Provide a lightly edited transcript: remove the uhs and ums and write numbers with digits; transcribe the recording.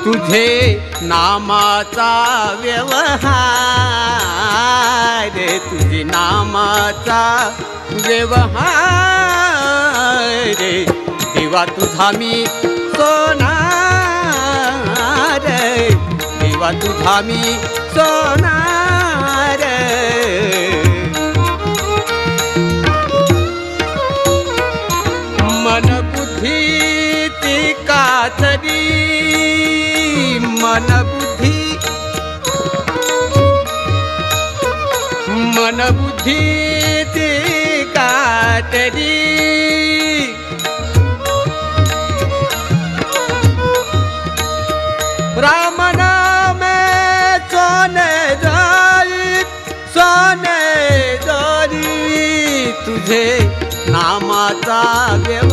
तुझे नामाचा व्यवहार, तुझे नामाचा व्यवहार, देवा तुझा मी सोनार, देवा तुझा मी सोनार। मन बुद्धी ती कातरी, मन बुद्धी, मन बुद्धी ती कातरी, राम नाम सोने जाई, सोने जाई, तुझे नामाचा व्यवहार,